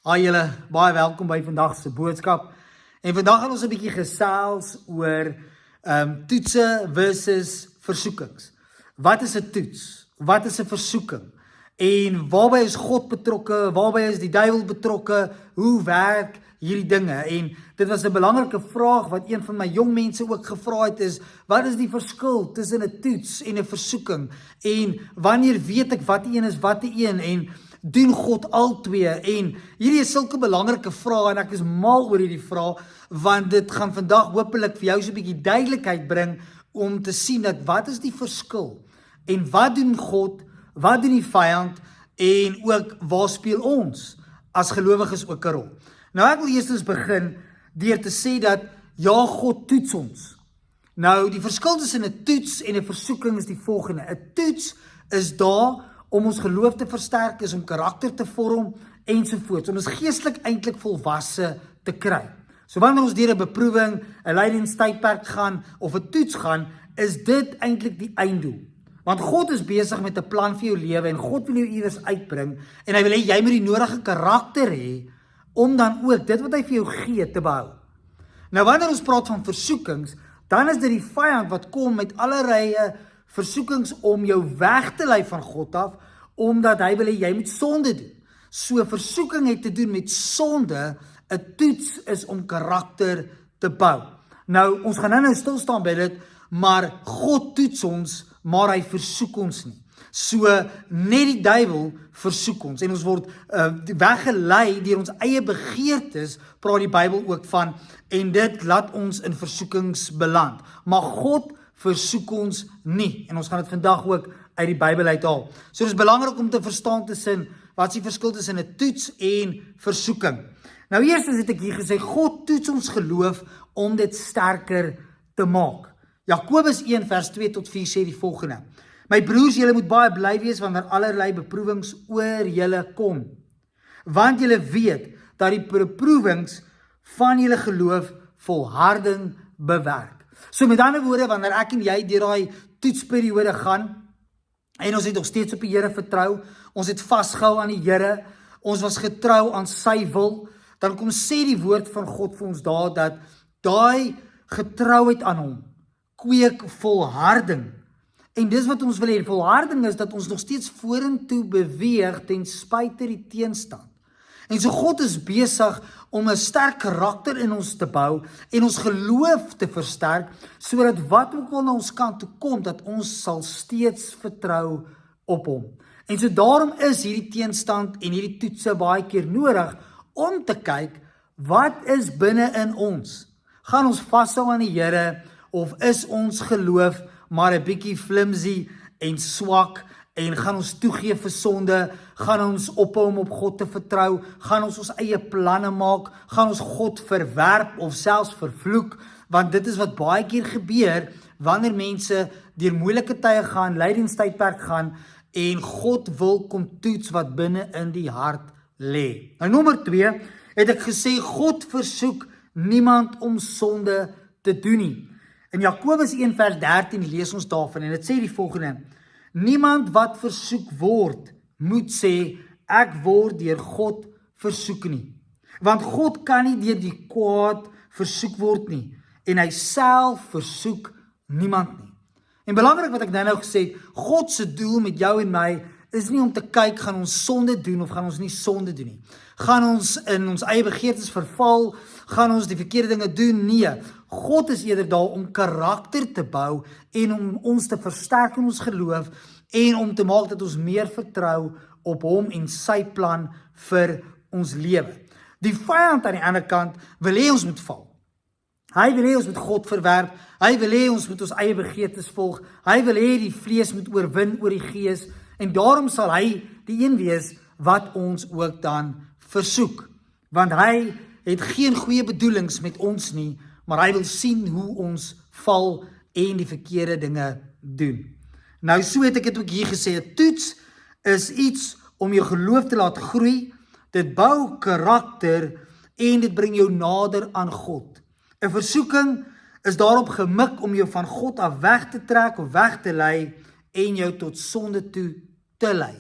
Hi julle, baie welkom by vandag se boodskap. En vandag gaan ons 'n bietjie gesels oor toetse versus versoekings. Wat is 'n toets? Wat is 'n versoeking? En waarby is God betrokke? Waarby is die duiwel betrokke? Hoe werk hierdie dinge? En dit was 'n belangrike vraag wat een van my jong mense ook gevra het is, wat is die verskil tussen 'n toets en 'n versoeking? En wanneer weet ek wat een is wat een? En doen God al twee? En hierdie is sulke belangrike vrae en ek is mal oor hierdie vraag, want dit gaan vandag hopelik vir jou so 'n bietjie duidelikheid bring om te sien dat wat is die verskil? En wat doen God? Wat doen die vyand? En ook waar speel ons as gelowiges ook 'n rol? Nou ek wil eerstens begin deur te sê dat ja, God toets ons. Nou die verskil tussen 'n toets en 'n versoeking is die volgende. 'n Toets is daar om ons geloof te versterk, is om karakter te vorm ensovoorts, om ons geestelik eintlik volwasse te kry. So wanneer ons deur 'n beproewing, 'n lydingstydperk gaan of 'n toets gaan, is dit eintlik die einddoel. Want God is besig met 'n plan vir jou lewe en God wil jou iewers uitbring en hy wil hê jy moet die nodige karakter hê om dan ook dit wat hy vir jou gee te behou. Nou wanneer ons praat van versoekings, dan is dit die vyand wat kom met allerlei versoekings om jou weg te lei van God af, omdat hy wil hê jy moet sonde doen. So versoeking het te doen met sonde, 'n toets is om karakter te bou. Nou, ons gaan nou stil staan by dit, maar God toets ons, maar hy versoek ons nie. So, net die duiwel versoek ons, en ons word weggelei deur ons eie begeertes, praat die Bybel ook van, en dit laat ons in versoekings beland. Maar God versoek ons nie, en ons gaan dit vandag ook uit die Bybel uithaal. So dit is belangrik om te verstaan tussen, wat is die verskil tussen 'n toets en versoeking? Nou eerstens het ek hier gesê, God toets ons geloof om dit sterker te maak. Jakobus 1 vers 2 tot 4 sê die volgende: My broers, julle moet baie bly wees wanneer allerlei beproewings oor julle kom, want julle weet dat die beproewings van julle geloof volharding bewerk. So met ander woorde, wanneer ek en jy deur daai toetsperiode gaan, en ons het nog steeds op die Here vertrou, ons het vasgehou aan die Here, ons was getrou aan sy wil, dan kom sê die woord van God vir ons daar, dat daai getrouheid aan hom, kweek volharding. En dis wat ons wil hê, volharding is dat ons nog steeds vorentoe beweeg, ten spyte die teenstand. En so God is besig om 'n sterk karakter in ons te bou en ons geloof te versterk, sodat wat ook al na ons kant toe kom, dat ons sal steeds vertrou op hom. En so daarom is hierdie teenstand en hierdie toetse baie keer nodig om te kyk, wat is binne in ons? Gaan ons vashou aan die Here, of is ons geloof maar 'n bietjie flimsy en swak, en gaan ons toegee vir sonde, gaan ons ophou om op God te vertrou, gaan ons eie planne maak, gaan ons God verwerp of selfs vervloek, want dit is wat baie keer gebeur, wanneer mense deur moeilike tye gaan, lydingstydperk gaan, en God wil kom toets wat binne in die hart lê. Nou nommer 2, het ek gesê, God versoek niemand om sonde te doen nie. In Jakobus 1 vers 13 lees ons daarvan, en dit sê die volgende: Niemand wat versoek word, moet sê, ek word deur God versoek nie. Want God kan nie deur die kwaad versoek word nie, en hy self versoek niemand nie. En belangrik wat ek nou gesê het, God se doel met jou en my, is nie om te kyk, gaan ons sonde doen of gaan ons nie sonde doen nie. Gaan ons in ons eie begeertes verval, gaan ons die verkeerde dinge doen? Nee, God is eerder daar om karakter te bou en om ons te versterk in ons geloof en om te maak dat ons meer vertrou op hom en sy plan vir ons lewe. Die vyand aan die ander kant wil hê ons moet val. Hy wil hê ons moet God verwerp, hy wil hê ons moet ons eie begeertes volg, hy wil hê die vlees moet oorwin oor die gees, en daarom sal hy die een wees wat ons ook dan versoek. Want hy het geen goeie bedoelings met ons nie, maar hy wil sien hoe ons val en die verkeerde dinge doen. Nou so het ek dit ook hier gesê, 'n toets is iets om jou geloof te laat groei, dit bou karakter en dit bring jou nader aan God. 'n Versoeking is daarop gemik om jou van God af weg te trek of weg te lei en jou tot sonde toe te lei.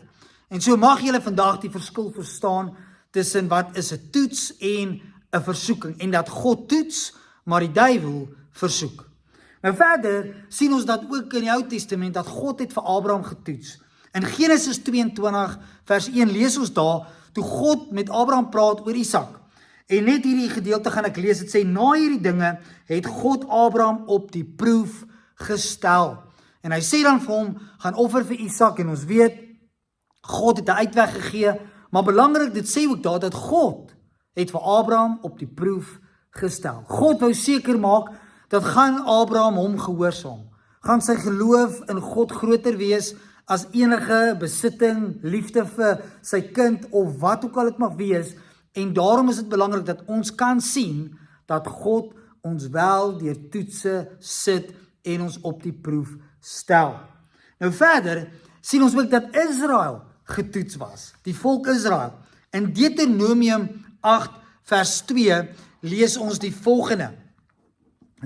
En so mag julle vandag die verskil verstaan tussen wat is 'n toets en 'n versoeking, en dat God toets, maar die duiwel versoek. Nou verder sien ons dat ook in die Ou Testament dat God het vir Abraham getoets. In Genesis 22 vers 1 lees ons daar, toe God met Abraham praat oor Isak. En net hierdie gedeelte gaan ek lees, dit sê, na hierdie dinge het God Abraham op die proef gestel. En hy sê dan vir hom, gaan offer vir Isak, en ons weet, God het 'n uitweg gegee, maar belangrik, dit sê ook daar, dat God het vir Abraham op die proef gestel. God wou seker maak, dat gaan Abraham hom gehoorsaam, gaan sy geloof in God groter wees, as enige besitting, liefde vir sy kind, of wat ook al het mag wees, en daarom is dit belangrik, dat ons kan sien, dat God ons wel deur toetse sit, en ons op die proef stel. Nou verder, sien ons ook dat Israel getoets was, die volk Israel. In Deuteronomium 8 vers 2 lees ons die volgende.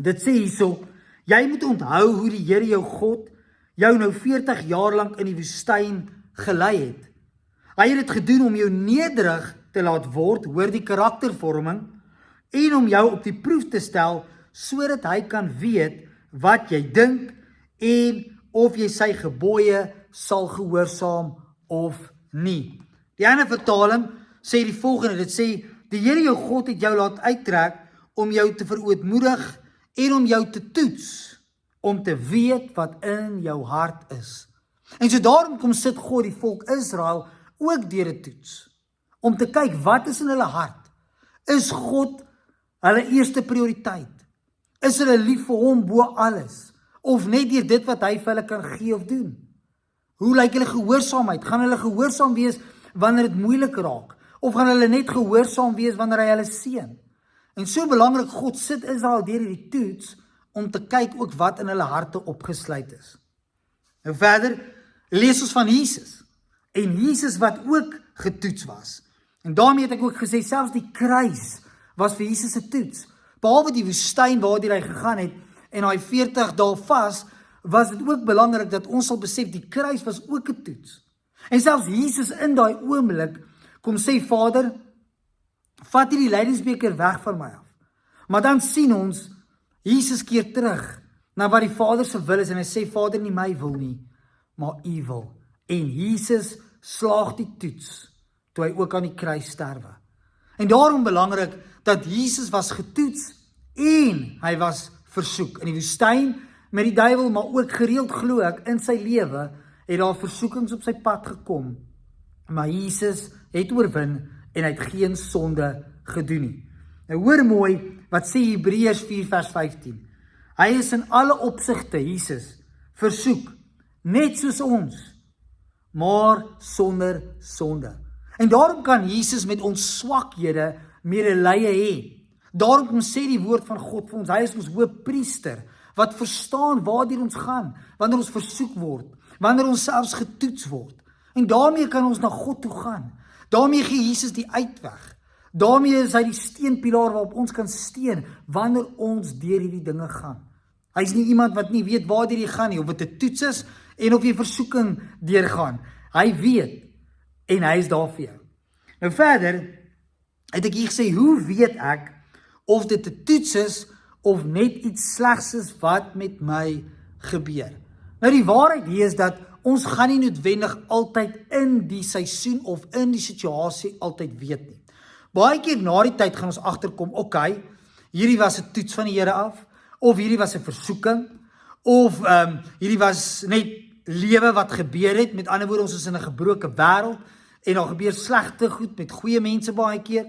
Dit sê hierso, jy moet onthou hoe die Here jou God jou nou 40 jaar lank in die woestyn gelei het. Hy het dit gedoen om jou nederig te laat word, hoor die karaktervorming, en om jou op die proef te stel, sodat hy kan weet wat jy dink, en of jy sy gebooie sal gehoorsaam of nie. Die ander vertaling sê die volgende, dit sê, die Here jou God het jou laat uittrek, om jou te verootmoedig, en om jou te toets, om te weet wat in jou hart is. En so daarom kom sit God die volk Israel ook deur 'n toets, om te kyk wat is in hulle hart. Is God hulle eerste prioriteit? Is hulle lief vir hom bo alles? Of net deur dit wat hy vir hulle kan gee of doen? Hoe lyk hulle gehoorsaamheid? Gaan hulle gehoorsaam wees wanneer dit moeilik raak? Of gaan hulle net gehoorsaam wees wanneer hy hulle seën? En so belangrik, God sit Israel deur hierdie toets, om te kyk ook wat in hulle harte opgesluit is. Nou verder, lees ons van Jesus, en Jesus wat ook getoets was. En daarmee het ek ook gesê, selfs die kruis was vir Jesus 'n toets. Behalwe die woestyn waardeur hy gegaan het, en hy 40 dae vas, was dit ook belangrik dat ons sal besef, die kruis was ook 'n toets. En selfs Jesus in daai oomblik, kom sê, Vader, vat hierdie lydingsbeker weg van my af. Maar dan sien ons, Jesus keer terug, na wat die Vader se wil is, en hy sê, Vader, nie my wil nie, maar u wil. En Jesus slaag die toets, toe hy ook aan die kruis sterwe. En daarom belangrik, dat Jesus was getoets, en hy was versoek. In die woestyn, met die duiwel, maar ook gereeld glo ek, in sy lewe, het daar versoekings op sy pad gekom. Maar Jesus het oorwin, en hy het geen sonde gedoen nie. Nou hoor mooi, wat sê Hebreërs 4 vers 15. Hy is in alle opsigte, Jesus, versoek, net soos ons, maar sonder sonde. En daarom kan Jesus met ons swakhede medelee hê. Daarom kom sê die woord van God vir ons, hy is ons hoëpriester, wat verstaan waardeur ons gaan, wanneer ons versoek word, wanneer ons selfs getoets word. En daarmee kan ons na God toe gaan. Daarmee gee Jesus die uitweg. Daarmee is hy die steenpilaar waarop ons kan steun, wanneer ons deur hierdie dinge gaan. Hy is nie iemand wat nie weet waardeur jy gaan nie, of dit 'n toets is, en of jy versoeking deurgaan. Hy weet, en hy is daar vir jou. Nou verder, het ek hier gesê, hoe weet ek, of dit 'n toets is, of net iets slegs is wat met my gebeur? Nou die waarheid hier is dat ons gaan nie noodwendig altyd in die seisoen of in die situasie altyd weet nie. Baie keer na die tyd gaan ons agterkom, okay, hierdie was 'n toets van die Here af, of hierdie was 'n versoeking, of hierdie was net lewe wat gebeur het. Met ander woorde, ons is in 'n gebroke wêreld, en daar gebeur slegte goed met goeie mense baie keer,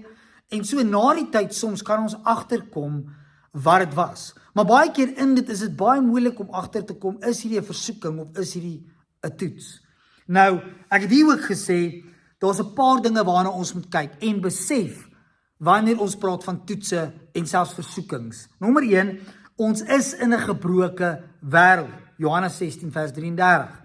en so na die tyd soms kan ons agterkom wat dit was. Maar baie keer in dit is dit baie moeilik om agter te kom, is hierdie 'n versoeking of is hierdie 'n toets? Nou, ek het hier ook gesê, daar's 'n paar dinge waarna ons moet kyk en besef wanneer ons praat van toetse en selfs versoekings. Nommer 1, ons is in 'n gebroke wêreld. Johannes 16 vers 33.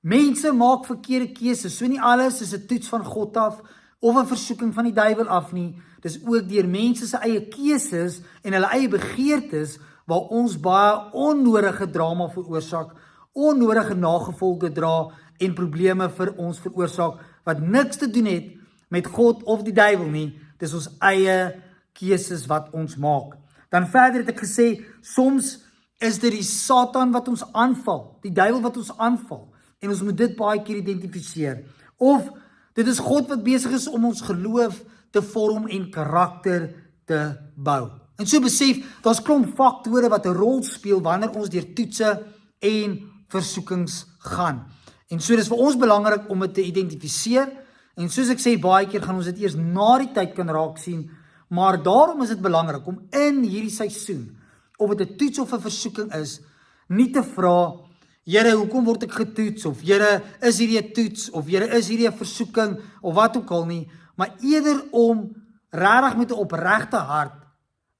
Mense maak verkeerde keuses, so nie alles is 'n toets van God af of 'n versoeking van die duiwel af nie. Dis ook deur mense se eie keuses en hulle eie begeertes waar ons baie onnodige drama veroorsaak, onnodige nagevolge dra en probleme vir ons veroorsaak wat niks te doen het met God of die duiwel nie, dis ons eie keuses wat ons maak. Dan verder het ek gesê, soms is dit die Satan wat ons aanval, die duiwel wat ons aanval, en ons moet dit baie keer identifiseer. Of dit is God wat besig is om ons geloof te vorm en karakter te bou. En so besef, daar's klomp faktore wat 'n rol speel wanneer ons deur toetse en versoekings gaan. En so dis vir ons belangrik om dit te identifiseer, en soos ek sê, baie keer gaan ons dit eers na die tyd kan raak sien, maar daarom is dit belangrik om in hierdie seisoen, of dit 'n toets of 'n versoeking is, nie te vra, Here, hoekom word ek getoets, of Here, is hierdie 'n toets, of Here, is hierdie 'n versoeking, of wat ook al nie, maar eerder om regtig met 'n opregte hart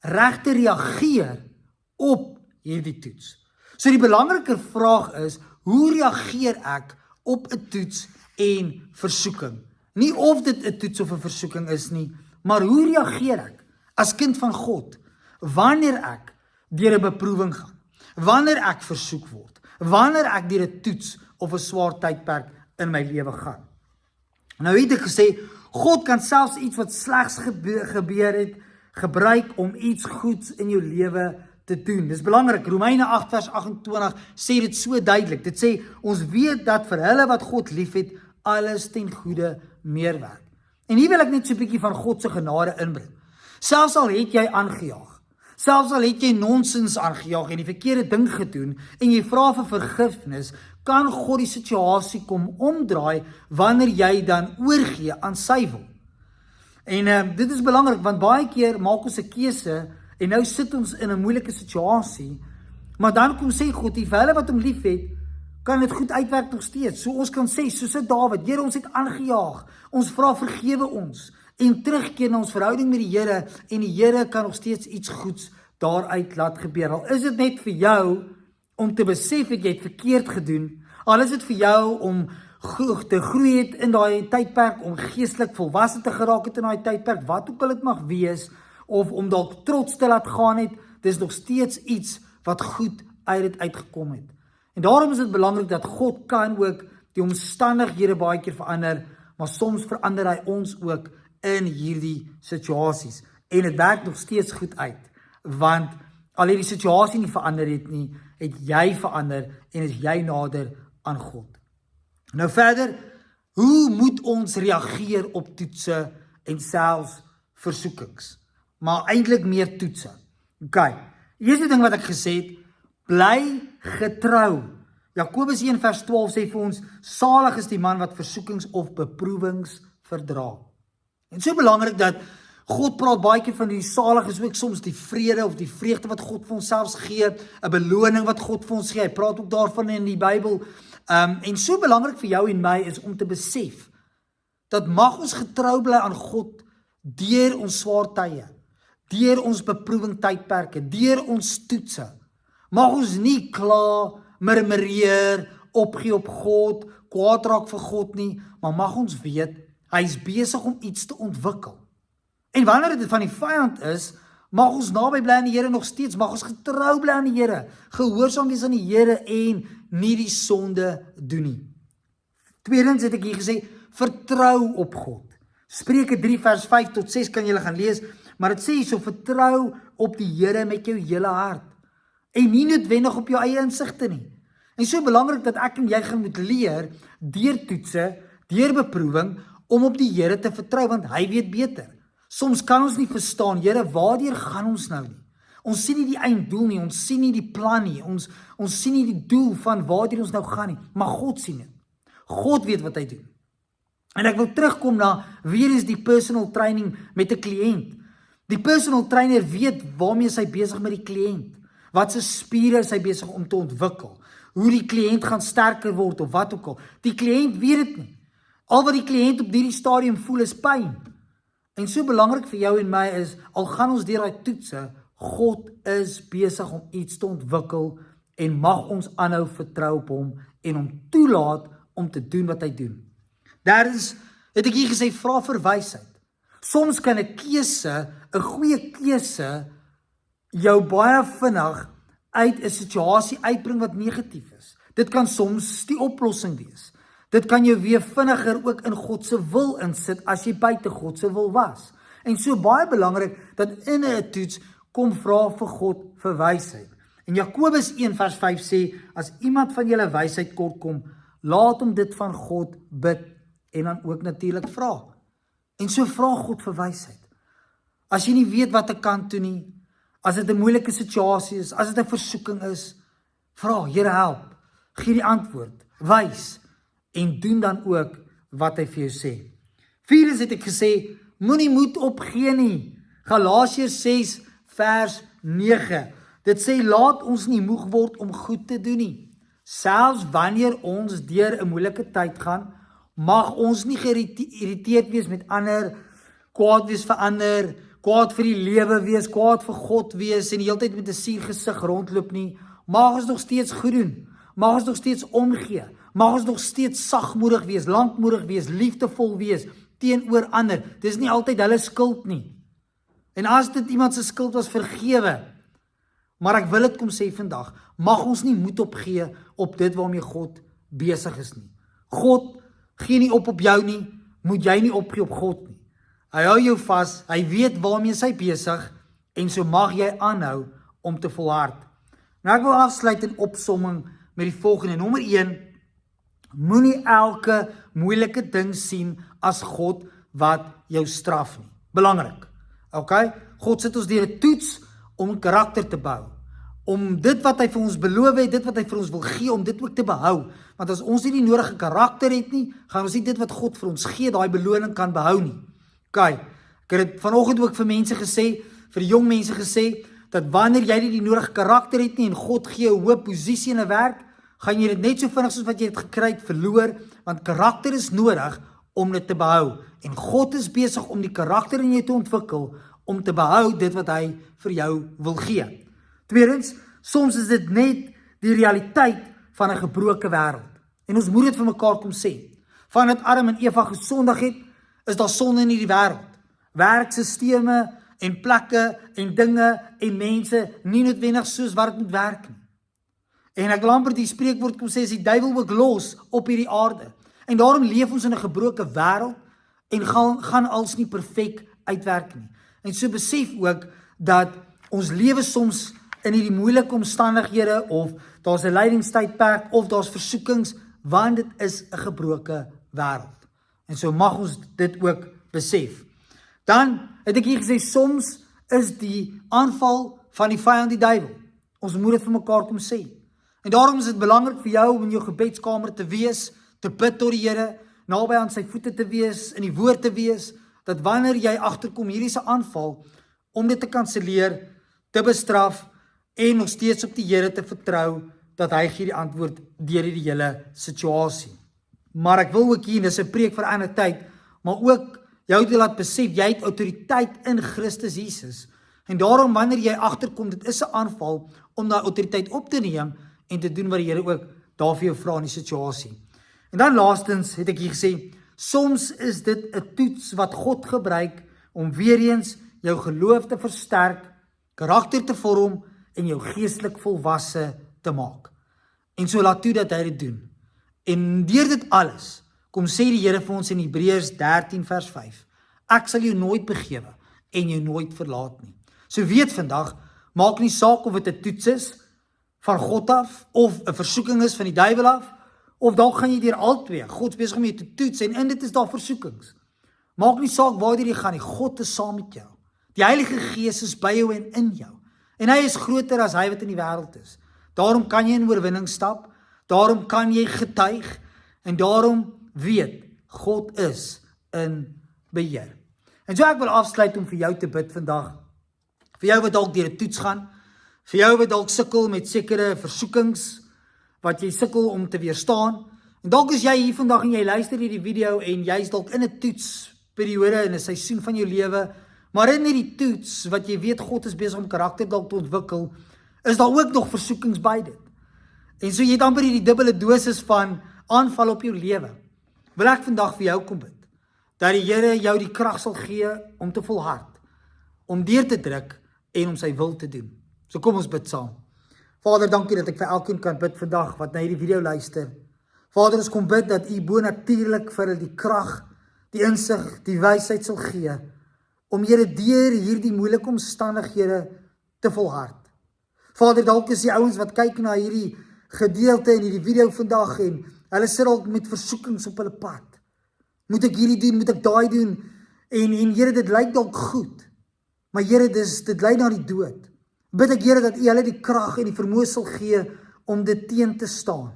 reg te reageer op hierdie toets. So die belangriker vraag is, hoe reageer ek op 'n toets en versoeking? Nie of dit 'n toets of 'n versoeking is nie, maar hoe reageer ek as kind van God wanneer ek deur 'n beproewing gaan, wanneer ek versoek word, wanneer ek deur 'n toets of 'n swaar tydperk in my lewe gaan. Nou het ek gesê, God kan selfs iets wat slegs gebeur het, gebruik om iets goeds in jou lewe te doen. Dis belangrik. Romeine 8 vers 28 sê dit so duidelik. Dit sê, ons weet dat vir hulle wat God liefhet, alles ten goeie meewerk. En hier wil ek net so 'n bietjie van God se genade inbring. Selfs al het jy aangejaag, selfs al het jy nonsens aangejaag en die verkeerde ding gedoen, en jy vra vir vergifnis, kan God die situasie kom omdraai wanneer jy dan oorgee aan sy wil. En dit is belangrik, want baie keer maak ons 'n keuse, en nou sit ons in 'n moeilike situasie, maar dan kom sê God, vir hulle wat hom liefhet, kan dit goed uitwerk nog steeds. So ons kan sê, soos Dawid, Here, ons het aangejaag, ons vra vergewe ons, en terugkeer na ons verhouding met die Here, en die Here kan nog steeds iets goeds daaruit laat gebeur. Al is dit net vir jou, om te besef dat jy het verkeerd gedoen, al is dit vir jou om te groei het in daai tydperk, om geestelik volwasse te geraak het in daai tydperk, wat ook al dit mag wees, of om dalk trots te laat gaan het, dis nog steeds iets wat goed uit dit uitgekom het. En daarom is dit belangrik dat God kan ook die omstandighede baie keer verander, maar soms verander hy ons ook in hierdie situasies. En dit werk nog steeds goed uit, want al het die situasie nie verander het nie, het jy verander en is jy nader aan God. Nou verder, hoe moet ons reageer op toetse en selfs versoekings? Maar eintlik meer toetse. Okay, eerste ding wat ek gesê het, bly getrou. Jakobus 1 vers 12 sê vir ons, salig is die man wat versoekings of beproewings verdra. En so belangrik dat God praat baie keer van die salig is ook soms die vrede of die vreugde wat God vir ons selfs gee, 'n beloning wat God vir ons gee. Hy praat ook daarvan in die Bybel. En so belangrik vir jou en my is om te besef, dat mag ons getrou bly aan God deur ons swaar tye, deur ons beproewing tydperke, deur ons toetse. Mag ons nie kla, murmureer, opgee op God, kwaad raak vir God nie, maar mag ons weet, hy is besig om iets te ontwikkel. En wanneer dit van die vyand is, mag ons naby bly aan die Here nog steeds, mag ons getrou bly aan die Here, gehoorsaam wees aan die Here en nie die sonde doen nie. Tweedens het ek hier gesê, vertrou op God. Spreuke 3 vers 5 tot 6 kan julle gaan lees, maar dit sê hierso, vertrou op die Here met jou hele hart, en nie noodwendig op jou eie insigte nie. En so belangrik dat ek en jy gaan moet leer, deur toetse, deur beproewing, om op die Here te vertrou, want hy weet beter. Soms kan ons nie verstaan, Here, waardeur gaan ons nou nie? Ons sien nie die einddoel nie, ons sien nie die plan nie, ons sien nie die doel van waardeur ons nou gaan nie, maar God sien dit. God weet wat hy doen. En ek wil terugkom na, weer is die personal training met 'n kliënt. Die personal trainer weet waarmee is hy besig met die kliënt, wat se spiere is hy besig om te ontwikkel, hoe die kliënt gaan sterker word of wat ook al. Die kliënt weet dit nie. Al wat die kliënt op hierdie stadium voel is pyn. En so belangrik vir jou en my is, al gaan ons deur daai toetse, God is besig om iets te ontwikkel en mag ons aanhou vertrou op hom en hom toelaat om te doen wat hy doen. Derdens het ek hier gesê, vra vir wysheid. Soms kan 'n keuse, 'n goeie keuse, jou baie vinnig uit 'n situasie uitbring wat negatief is. Dit kan soms die oplossing wees. Dit kan jou weer vinniger ook in God se wil insit as jy buite God se wil was. En so baie belangrik dat in 'n toets kom vra vir God vir wysheid. En Jakobus 1 vers 5 sê, as iemand van julle wysheid kort kom, laat hom dit van God bid en dan ook natuurlik vra. En so vra God vir wysheid. As jy nie weet wat 'n kant toe nie, as dit 'n moeilike situasie is, as dit 'n versoeking is, vra, Here help, gee die antwoord, wys en doen dan ook wat hy vir jou sê. Vierdens het ek gesê, moenie moed opgee nie. Galasiërs 6 vers 9. Dit sê, laat ons nie moeg word om goed te doen nie. Selfs wanneer ons deur 'n moeilike tyd gaan, mag ons nie geïrriteerd wees met ander, kwaad wees vir ander, kwaad vir die lewe wees, kwaad vir God wees en die hele tyd met 'n suur gesig rondloop nie. Mag ons nog steeds goed doen. Mag ons nog steeds omgee. Mag ons nog steeds sagmoedig wees, lankmoedig wees, liefdevol wees teenoor ander. Dis nie altyd hulle skuld nie. En as dit iemand se skuld was, vergewe. Maar ek wil dit kom sê vandag, mag ons nie moed opgee op dit waarmee God besig is nie. God gee nie op jou nie, moet jy nie opgee op God nie. Hy hou jou vas, hy weet waarmee hy besig en so mag jy aanhou om te volhard. Nou ek wil afsluit in opsomming met die volgende. Nommer 1, moenie elke moeilike ding sien as God wat jou straf nie. Belangrik. Okay? God sit ons deur 'n toets om karakter te bou. Om dit wat hy vir ons beloof het, dit wat hy vir ons wil gee, om dit ook te behou. Want as ons nie die nodige karakter het nie, gaan ons nie dit wat God vir ons gee, daai beloning kan behou nie. Okay, ek het dit vanoggend ook vir mense gesê, vir jong mense gesê, dat wanneer jy nie die nodige karakter het nie en God gee 'n hoë posisie in 'n werk, gaan jy dit net so vinnig soos wat jy dit gekry het verloor, want karakter is nodig om dit te behou. En God is besig om die karakter in jou te ontwikkel, om te behou dit wat hy vir jou wil gee. Tweedens, soms is dit net die realiteit van 'n gebroke wêreld. En ons moet dit vir mekaar kom sê. Vandat Adam en Eva gesondig het, is daar sonde in hierdie wêreld. Werksisteme en plekke en dinge en mense nie noodwendig soos wat dit moet werk nie. En ek wil amper die spreekwoord kom sê, is die duiwel ook los op hierdie aarde. En daarom leef ons in 'n gebroke wêreld en gaan als nie perfek uitwerk nie. En so besef ook dat ons lewe soms in hierdie moeilike omstandighede of daar's 'n lydingstydperk of daar's versoekings, want dit is 'n gebroke wêreld. En so mag ons dit ook besef. Dan het ek hier gesê, soms is die aanval van die vyand die duiwel. Ons moet dit vir mekaar kom sê. En daarom is dit belangrik vir jou om in jou gebedskamer te wees, te bid tot die Here, naby aan sy voete te wees, in die woord te wees, dat wanneer jy agterkom hierdie is 'n aanval, om dit te kanselleer, te bestraf en nog steeds op die Here te vertrou dat hy gee die antwoord deur die hele situasie. Maar ek wil ook hier, dis 'n preek vir 'n ander tyd, maar ook jou te laat besef jy het autoriteit in Christus Jesus. En daarom wanneer jy agterkom, dit is 'n aanval om daai autoriteit op te neem en te doen wat die Here ook daar vir jou vra in die situasie. En dan laastens het ek hier gesê, soms is dit 'n toets wat God gebruik om weer eens jou geloof te versterk, karakter te vorm en jou geestelik volwasse te maak. En so laat toe dat hy dit doen. En deur dit alles, kom sê die Here vir ons in Hebreërs 13 vers 5, ek sal jou nooit begewe en jou nooit verlaat nie. So weet vandag, maak nie saak of dit 'n toets is van God af, of 'n versoeking is van die duiwel af, of dalk gaan jy deur albei. God is besig om jou te toets en in dit is daar versoekings. Maak nie saak waartoe jy gaan nie, God is saam met jou. Die Heilige Gees is by jou en in jou. En hy is groter as hy wat in die wêreld is. Daarom kan jy in oorwinning stap, daarom kan jy getuig, en daarom weet, God is in beheer. En so ek wil afsluit om vir jou te bid vandag, vir jou wat dalk deur 'n toets gaan, vir jou wat dalk sukkel met sekere versoekings, wat jy sukkel om te weerstaan, en dalk is jy hier vandag en jy luister hierdie video en jy is dalk in 'n toetsperiode in 'n seisoen van jou lewe, maar in hierdie toets, wat jy weet God is besig om karakter dalk te ontwikkel, is daar ook nog versoekings by dit. En so jy het amper hierdie dubbele dosis van aanval op jou lewe. Wil ek vandag vir jou kom bid, dat die Here jou die krag sal gee om te volhard, om deur te druk en om sy wil te doen. So kom ons bid saam. Vader, dankie dat ek vir elkeen kan bid vandag wat na hierdie video luister. Vader, ons kom bid dat U bonatuurlik vir hulle die krag, die insig, die wysheid sal gee, om Here deur hierdie moeilike omstandighede te volhard. Vader, dalk is die ouens wat kyk na hierdie gedeelte in hierdie video vandag en hulle sit dalk met versoekings op hulle pad. Moet ek hierdie doen, moet ek daai doen? En Here, dit lyk dalk goed, maar Here, dit lei na die dood. Bid ek, Here, dat U hulle die krag en die vermoë sal gee om dit teen te staan.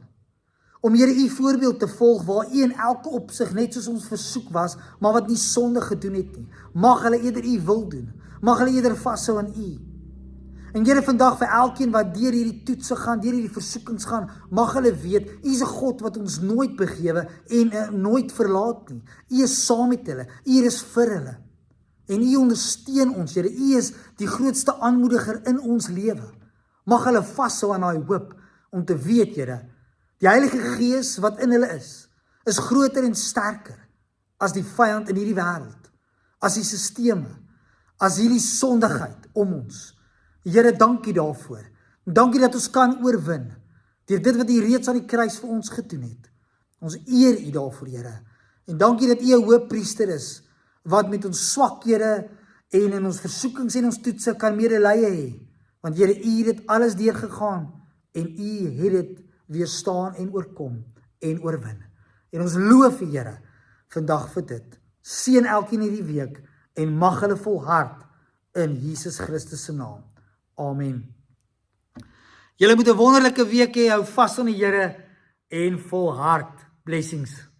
Om Here U voorbeeld te volg waar U in elke opsig net soos ons versoek was, maar wat nie sonde gedoen het nie. Mag hulle eerder U wil doen. Mag hulle eerder vashou aan U. En Here, vandag vir elkeen wat deur hierdie toetse gaan, deur hierdie versoekings gaan, mag hulle weet, U is 'n God wat ons nooit begewe en nooit verlaat nie. U is saam met hulle. U is vir hulle. En U ondersteun ons, Here. U is die grootste aanmoediger in ons lewe. Mag hulle vashou aan daai hoop om te weet, Here, die Heilige Gees wat in hulle is groter en sterker as die vyand in hierdie wêreld, as die sisteme, as hierdie sondigheid om ons. Here, dankie daarvoor. Dankie dat ons kan oorwin deur dit wat U reeds aan die kruis vir ons gedoen het. Ons eer U daarvoor, Here. En dankie dat U 'n hoëpriester is wat met ons swakhede en in ons versoekings en ons toetse kan medelee hê. Want Here, U het dit alles deurgegaan en U het dit weerstaan en oorkom en oorwin. En ons loof U, Here, vandag vir dit. Seën elkeen hierdie week en mag hulle volhard in Jesus Christus se naam. Amen. Julle moet 'n wonderlike week hê, hou vas aan die Here en volhard. Blessings.